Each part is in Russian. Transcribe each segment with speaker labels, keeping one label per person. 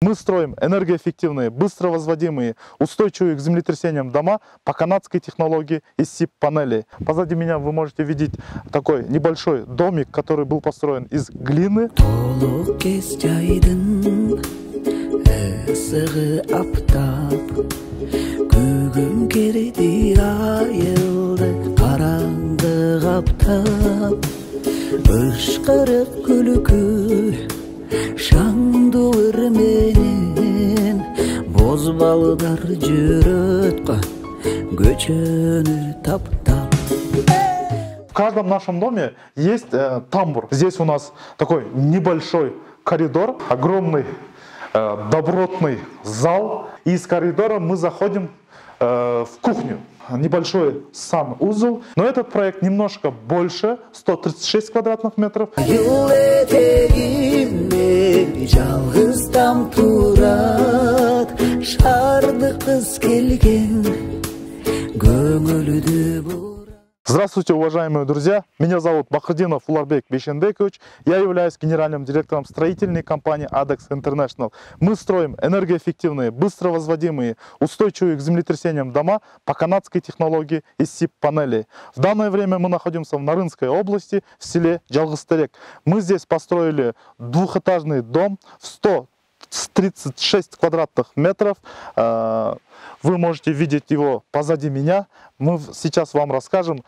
Speaker 1: Мы строим энергоэффективные, быстро возводимые, устойчивые к землетрясениям дома по канадской технологии из СИП-панелей. Позади меня вы можете видеть такой небольшой домик, который был построен из глины.
Speaker 2: Бозбалдар жүрөткө көчөнү таптап.
Speaker 1: В каждом нашем доме есть тамбур. Здесь у нас такой небольшой коридор, огромный добротный зал. И из коридора мы заходим в кухню. Небольшой санузел. Но этот проект немножко больше, 136 квадратных метров. Здравствуйте, уважаемые друзья! Меня зовут Бахридинов Уларбек Бейшенбекович. Я являюсь генеральным директором строительной компании ADEX International. Мы строим энергоэффективные, быстро возводимые, устойчивые к землетрясениям дома по канадской технологии из СИП-панелей. В данное время мы находимся в Нарынской области, в селе Жалгызтерек. Мы здесь построили двухэтажный дом в 136 квадратных метров. Вы можете видеть его позади меня. Мы сейчас вам расскажем,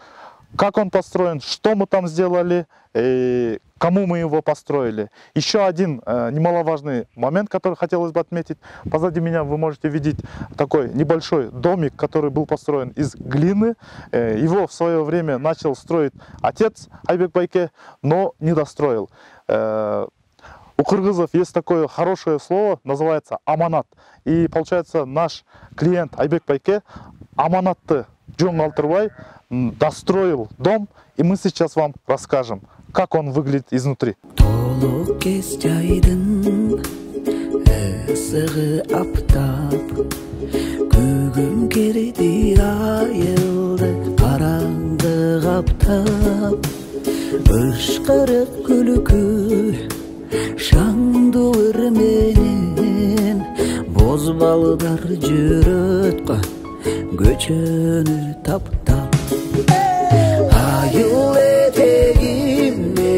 Speaker 1: как он построен, что мы там сделали, и кому мы его построили. Еще один немаловажный момент, который хотелось бы отметить. Позади меня вы можете видеть такой небольшой домик, который был построен из глины. Его в свое время начал строить отец Айбек Байке, но не достроил. У кыргызов есть такое хорошее слово, называется аманат. И получается, наш клиент Айбек Байке аманатты жоңалтырбай достроил дом. И мы сейчас вам расскажем, как он выглядит изнутри.
Speaker 2: Шаңдуу менен бозбалдар жүрөткө көчөнү таптап. Айыл этегиме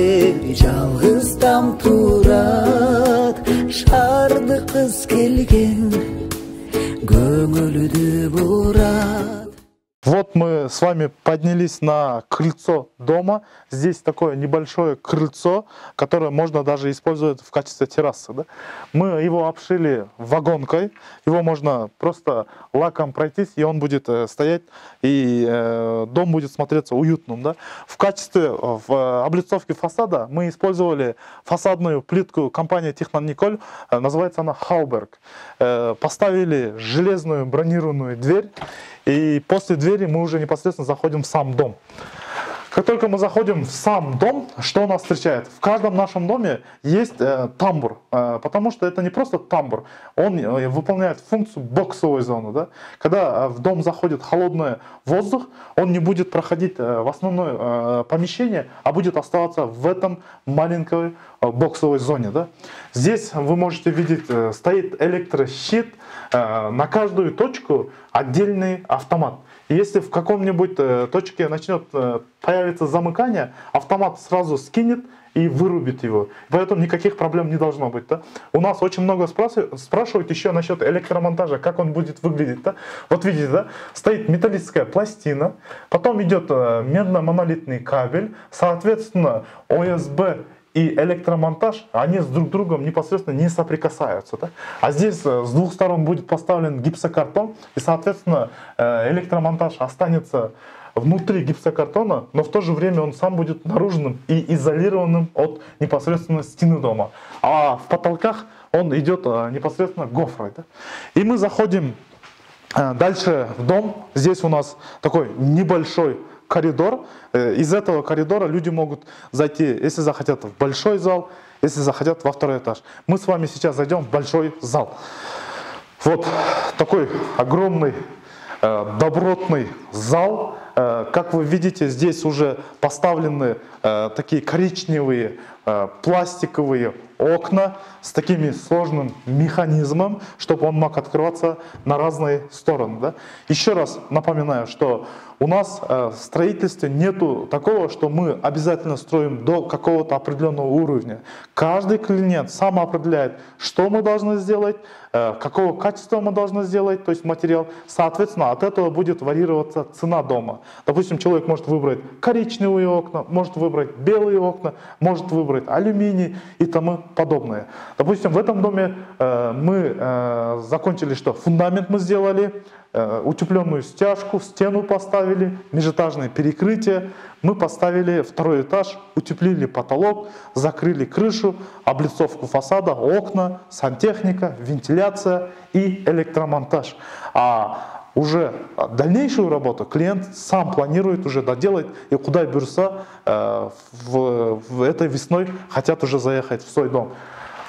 Speaker 2: жалгыз там турат, шарды кыз келген көңүлдү бурат.
Speaker 1: Вот мы с вами поднялись на крыльцо дома. Здесь такое небольшое крыльцо, которое можно даже использовать в качестве террасы. Да? Мы его обшили вагонкой. Его можно просто лаком пройтись, и он будет стоять, и дом будет смотреться уютным. Да? В качестве облицовки фасада мы использовали фасадную плитку компании Технониколь. Называется она Хауберг. Поставили железную бронированную дверь. И после двери мы уже непосредственно заходим в сам дом. Как только мы заходим в сам дом, что нас встречает? В каждом нашем доме есть тамбур, потому что это не просто тамбур, он выполняет функцию боксовой зоны. Да? Когда в дом заходит холодный воздух, он не будет проходить в основное помещение, а будет оставаться в этом маленькой боксовой зоне. Да? Здесь вы можете видеть, стоит электрощит, на каждую точку отдельный автомат. Если в каком-нибудь точке начнет появиться замыкание, автомат сразу скинет и вырубит его. Поэтому никаких проблем не должно быть. Да? У нас очень много спрашивают еще насчет электромонтажа, как он будет выглядеть. Да? Вот видите, да? Стоит металлическая пластина, потом идет медно-монолитный кабель, соответственно ОСБ и электромонтаж, они с друг другом непосредственно не соприкасаются. Да? А здесь с двух сторон будет поставлен гипсокартон, и, соответственно, электромонтаж останется внутри гипсокартона, но в то же время он сам будет наружным и изолированным от непосредственно стены дома. А в потолках он идет непосредственно гофрой. Да? И мы заходим дальше в дом. Здесь у нас такой небольшой коридор. Из этого коридора люди могут зайти, если захотят, в большой зал, если захотят, во второй этаж. Мы с вами сейчас зайдем в большой зал. Вот такой огромный добротный зал. Как вы видите, здесь уже поставлены такие коричневые пластиковые окна с таким сложным механизмом, чтобы он мог открываться на разные стороны. Да? Еще раз напоминаю, что у нас в строительстве нету такого, что мы обязательно строим до какого-то определенного уровня. Каждый клиент сам определяет, что мы должны сделать, какого качества мы должны сделать, то есть материал. Соответственно, от этого будет варьироваться цена дома. Допустим, человек может выбрать коричневые окна, может выбрать белые окна, может выбрать алюминий и тому подобное. Допустим, в этом доме мы закончили, что фундамент мы сделали, утепленную стяжку, стену поставили, межэтажное перекрытие. Мы поставили второй этаж, утеплили потолок, закрыли крышу, облицовку фасада, окна, сантехника, вентиляция и электромонтаж. А уже дальнейшую работу клиент сам планирует уже доделать, и куда бюрса в этой весной хотят уже заехать в свой дом.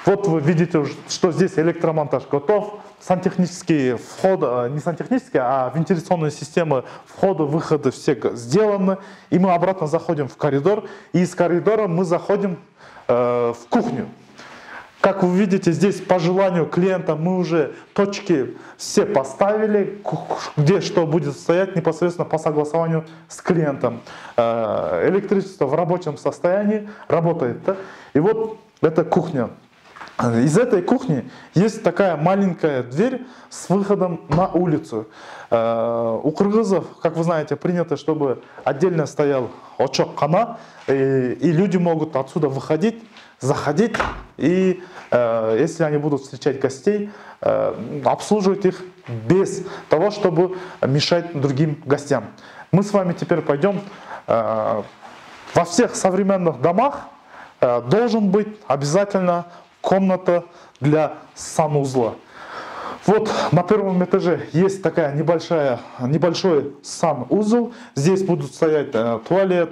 Speaker 1: Вот вы видите, что здесь электромонтаж готов, сантехнические входы, не сантехнические, а вентиляционные системы входа-выхода все сделаны. И мы обратно заходим в коридор, и из коридора мы заходим в кухню. Как вы видите, здесь по желанию клиента мы уже точки все поставили, где что будет стоять непосредственно по согласованию с клиентом. Электричество в рабочем состоянии работает. Да? И вот это кухня. Из этой кухни есть такая маленькая дверь с выходом на улицу. У кыргызов, как вы знаете, принято, чтобы отдельно стоял очок-кана, и люди могут отсюда выходить, заходить, и если они будут встречать гостей, обслуживать их без того, чтобы мешать другим гостям. Мы с вами теперь пойдем. Во всех современных домах должен быть обязательно комната для санузла. Вот на первом этаже есть такая небольшой санузел. Здесь будут стоять туалет,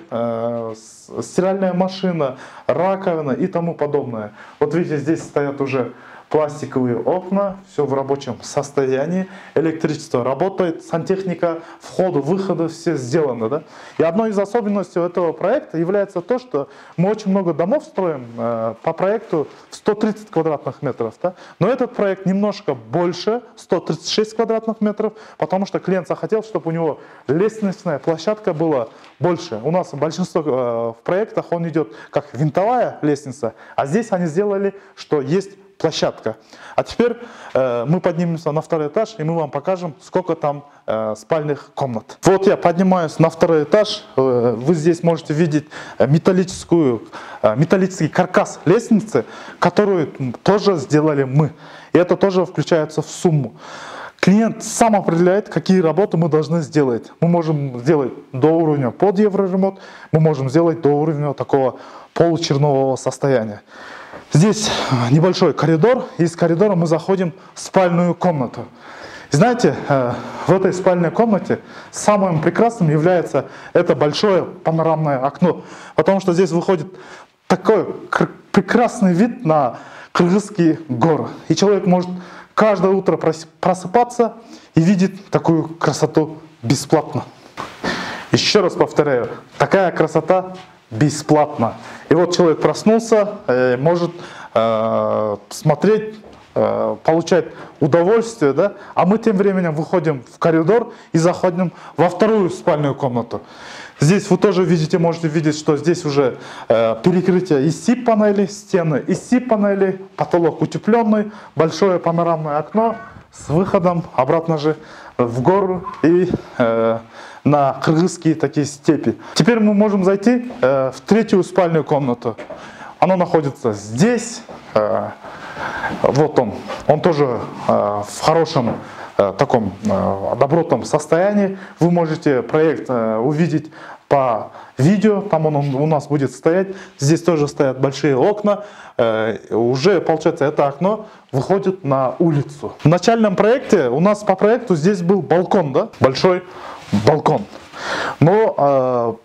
Speaker 1: стиральная машина, раковина и тому подобное. Вот видите, здесь стоят уже пластиковые окна, все в рабочем состоянии, электричество работает, сантехника, входы, выходы, все сделаны. Да? И одной из особенностей этого проекта является то, что мы очень много домов строим по проекту в 130 квадратных метров. Да? Но этот проект немножко больше, 136 квадратных метров, потому что клиент захотел, чтобы у него лестничная площадка была больше. У нас большинство в проектах он идет как винтовая лестница, а здесь они сделали, что есть площадка. А теперь мы поднимемся на второй этаж, и мы вам покажем, сколько там спальных комнат. Вот я поднимаюсь на второй этаж. Вы здесь можете видеть металлический каркас лестницы, которую тоже сделали мы. И это тоже включается в сумму. Клиент сам определяет, какие работы мы должны сделать. Мы можем сделать до уровня под евроремонт, мы можем сделать до уровня такого получернового состояния. Здесь небольшой коридор, и из коридора мы заходим в спальную комнату. И знаете, в этой спальной комнате самым прекрасным является это большое панорамное окно, потому что здесь выходит такой прекрасный вид на кыргызские горы. И человек может каждое утро просыпаться и видеть такую красоту бесплатно. Еще раз повторяю, такая красота бесплатно. И вот человек проснулся, может смотреть, получать удовольствие, да? А мы тем временем выходим в коридор и заходим во вторую спальную комнату. Здесь вы тоже можете видеть, что здесь уже перекрытие из СИП-панелей, стены из СИП-панелей, потолок утепленный, большое панорамное окно с выходом обратно же в гору и на кыргызские такие степи. Теперь мы можем зайти в третью спальную комнату. Она находится здесь. Вот он тоже в хорошем таком добротном состоянии. Вы можете проект увидеть по видео, там он у нас будет стоять. Здесь тоже стоят большие окна. Уже, получается, это окно выходит на улицу. В начальном проекте у нас по проекту здесь был балкон, да? Большой балкон. Но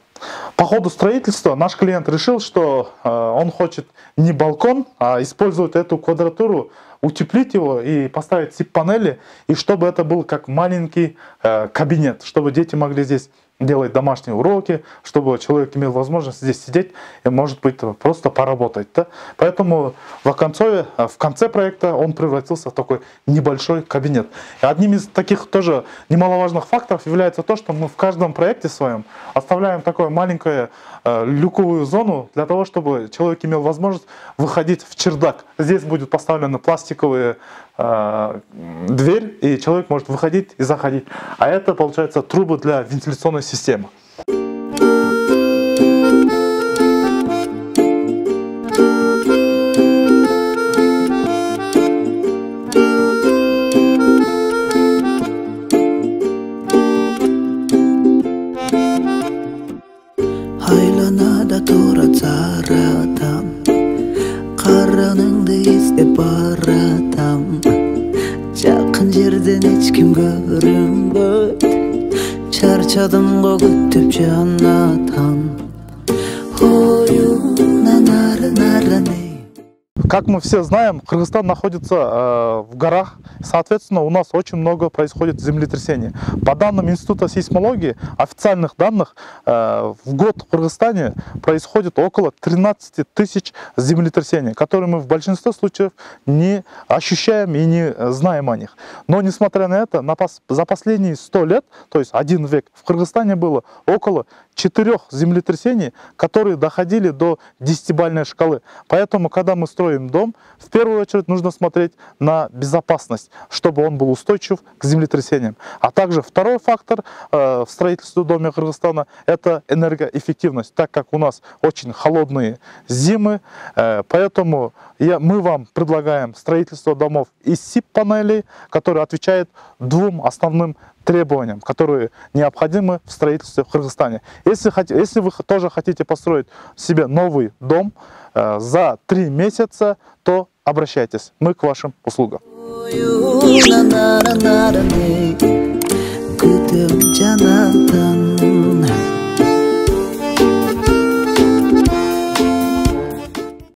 Speaker 1: по ходу строительства наш клиент решил, что он хочет не балкон, а использовать эту квадратуру, утеплить его и поставить СИП-панели, и чтобы это был как маленький кабинет, чтобы дети могли здесь делать домашние уроки, чтобы человек имел возможность здесь сидеть и, может быть, просто поработать. Да? Поэтому в конце проекта он превратился в такой небольшой кабинет. И одним из таких тоже немаловажных факторов является то, что мы в каждом проекте своем оставляем такую маленькую люковую зону для того, чтобы человек имел возможность выходить в чердак. Здесь будет поставлена пластиковая дверь, и человек может выходить и заходить. А это, получается, трубы для вентиляционной системы.
Speaker 2: Айланада тура царатам, караныңды издеп баратам. Жақын жерден ешкім көрінбейді, чарчадым ғой күтіп жанатам. Ойыңнан ары-нарыны.
Speaker 1: Как мы все знаем, Кыргызстан находится в горах, соответственно, у нас очень много происходит землетрясений. По данным Института сейсмологии, официальных данных, в год в Кыргызстане происходит около 13 тысяч землетрясений, которые мы в большинстве случаев не ощущаем и не знаем о них. Но, несмотря на это, за последние 100 лет, то есть 1 век, в Кыргызстане было около 4 землетрясений, которые доходили до 10-бальной шкалы. Поэтому, когда мы строим дом, в первую очередь нужно смотреть на безопасность, чтобы он был устойчив к землетрясениям. А также второй фактор в строительстве дома Кыргызстана – это энергоэффективность, так как у нас очень холодные зимы, поэтому мы вам предлагаем строительство домов из СИП-панелей, которые отвечают 2 основным требованиям, которые необходимы в строительстве в Кыргызстане. Если вы тоже хотите построить себе новый дом за 3 месяца, то обращайтесь, мы к вашим услугам.